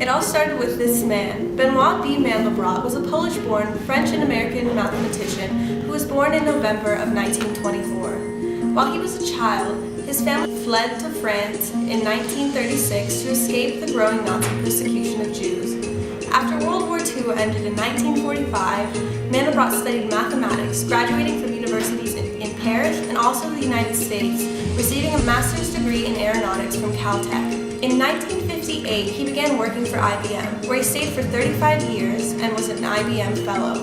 It all started with this man. Benoit B. Mandelbrot was a Polish-born French and American mathematician who was born in November of 1924. While he was a child, his family fled to France in 1936 to escape the growing Nazi persecution of Jews. After World War II ended in 1945, Mandelbrot studied mathematics, graduating from universities in Paris and also the United States, receiving a master's degree in aeronautics from Caltech. In 1958, he began working for IBM, where he stayed for 35 years and was an IBM fellow.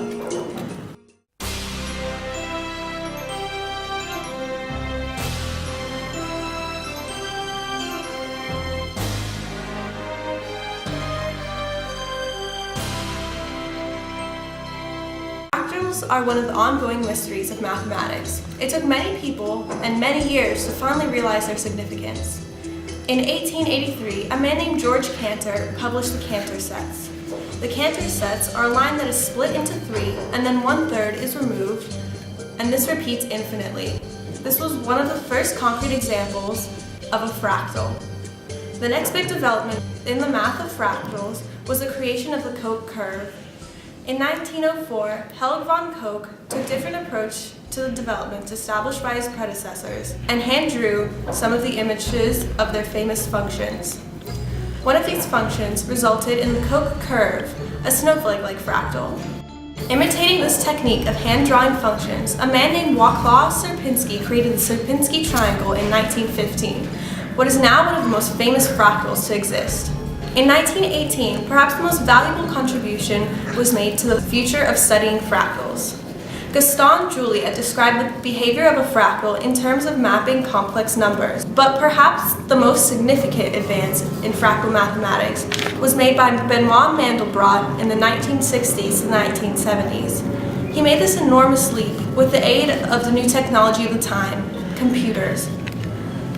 Fractals are one of the ongoing mysteries of mathematics. It took many people and many years to finally realize their significance. In 1883, a man named George Cantor published the Cantor sets. The Cantor sets are a line that is split into three and then 1/3 is removed, and this repeats infinitely. This was one of the first concrete examples of a fractal. The next big development in the math of fractals was the creation of the Koch curve. In 1904, Helge von Koch took a different approach to the development established by his predecessors and hand-drew some of the images of their famous functions. One of these functions resulted in the Koch curve, a snowflake-like fractal. Imitating this technique of hand-drawing functions, a man named Wacław Sierpiński created the Sierpiński triangle in 1915, what is now one of the most famous fractals to exist. In 1918, perhaps the most valuable contribution was made to the future of studying fractals. Gaston Juliet described the behavior of a fractal in terms of mapping complex numbers, but perhaps the most significant advance in fractal mathematics was made by Benoit Mandelbrot in the 1960s and 1970s. He made this enormous leap with the aid of the new technology of the time, computers.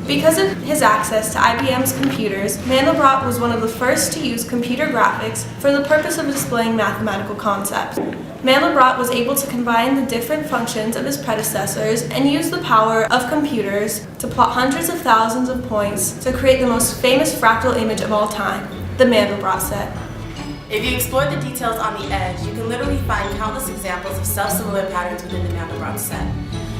Because of his access to IBM's computers, Mandelbrot was one of the first to use computer graphics for the purpose of displaying mathematical concepts. Mandelbrot was able to combine the different functions of his predecessors and use the power of computers to plot hundreds of thousands of points to create the most famous fractal image of all time, the Mandelbrot set. If you explore the details on the edge, you can literally find countless examples of self-similar patterns within the Mandelbrot set.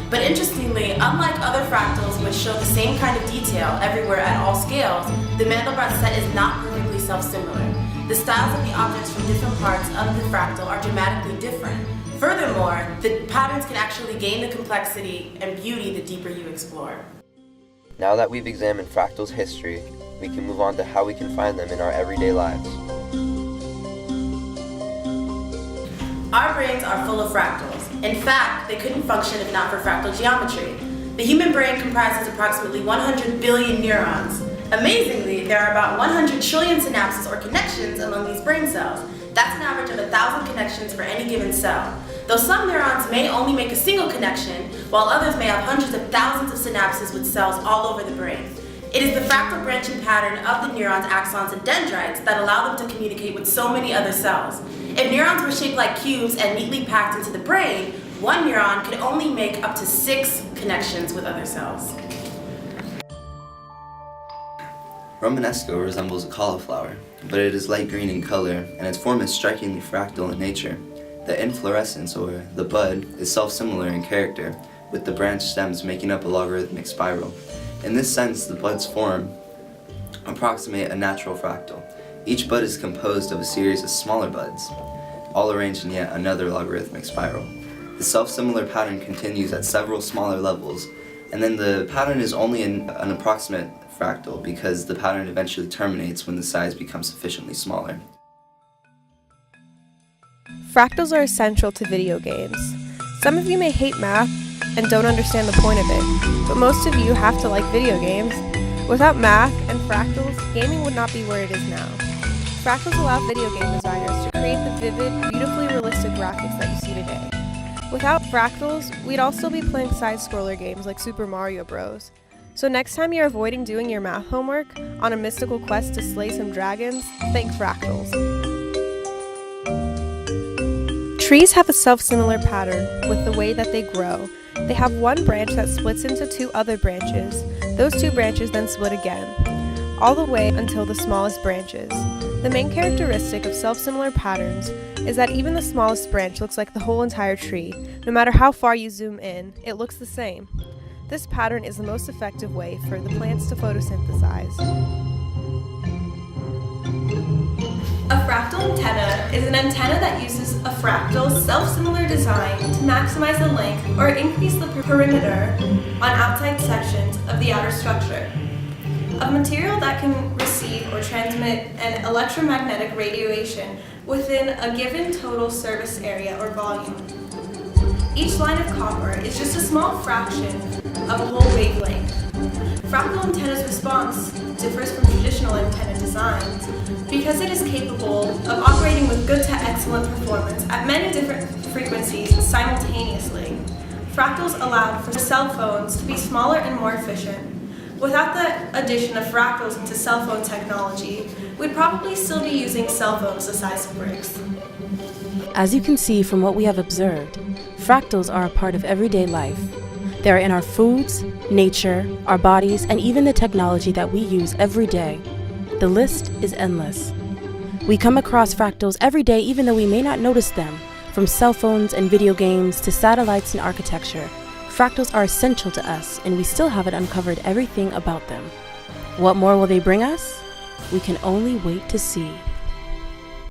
But interestingly, unlike other fractals which show the same kind of detail everywhere at all scales, the Mandelbrot set is not perfectly self-similar. The styles of the objects from different parts of the fractal are dramatically different. Furthermore, the patterns can actually gain the complexity and beauty the deeper you explore. Now that we've examined fractals' history, we can move on to how we can find them in our everyday lives. Our brains are full of fractals. In fact, they couldn't function if not for fractal geometry. The human brain comprises approximately 100 billion neurons. Amazingly, there are about 100 trillion synapses or connections among these brain cells. That's an average of 1,000 connections for any given cell. Though some neurons may only make a single connection, while others may have hundreds of thousands of synapses with cells all over the brain. It is the fractal branching pattern of the neurons, axons, and dendrites that allow them to communicate with so many other cells. If neurons were shaped like cubes and neatly packed into the brain, one neuron could only make up to 6 connections with other cells. Romanesco resembles a cauliflower, but it is light green in color and its form is strikingly fractal in nature. The inflorescence, or the bud, is self-similar in character, with the branched stems making up a logarithmic spiral. In this sense, the buds form approximate a natural fractal. Each bud is composed of a series of smaller buds, all arranged in yet another logarithmic spiral. The self-similar pattern continues at several smaller levels, and then the pattern is only an approximate fractal because the pattern eventually terminates when the size becomes sufficiently smaller. Fractals are essential to video games. Some of you may hate math and don't understand the point of it, but most of you have to like video games. Without math and fractals, gaming would not be where it is now. Fractals allow video game designers to create the vivid, beautifully realistic graphics that you see today. Without fractals, we'd all still be playing side-scroller games like Super Mario Bros. So next time you're avoiding doing your math homework on a mystical quest to slay some dragons, think fractals. Trees have a self-similar pattern with the way that they grow. They have one branch that splits into 2 other branches. Those 2 branches then split again, all the way until the smallest branches. The main characteristic of self-similar patterns is that even the smallest branch looks like the whole entire tree. No matter how far you zoom in, it looks the same. This pattern is the most effective way for the plants to photosynthesize. A fractal antenna is an antenna that uses a fractal, self-similar design to maximize the length or increase the perimeter on outside sections of the outer structure. A material that can receive or transmit an electromagnetic radiation within a given total surface area or volume. Each line of copper is just a small fraction of a whole wavelength. Fractal antenna's response differs from traditional antenna designs because it is capable of operating with good to excellent performance at many different frequencies simultaneously. Fractals allowed for cell phones to be smaller and more efficient. Without the addition of fractals into cell phone technology, we'd probably still be using cell phones the size of bricks. As you can see from what we have observed, fractals are a part of everyday life. They are in our foods, nature, our bodies, and even the technology that we use every day. The list is endless. We come across fractals every day even though we may not notice them, from cell phones and video games to satellites and architecture. Fractals are essential to us, and we still haven't uncovered everything about them. What more will they bring us? We can only wait to see.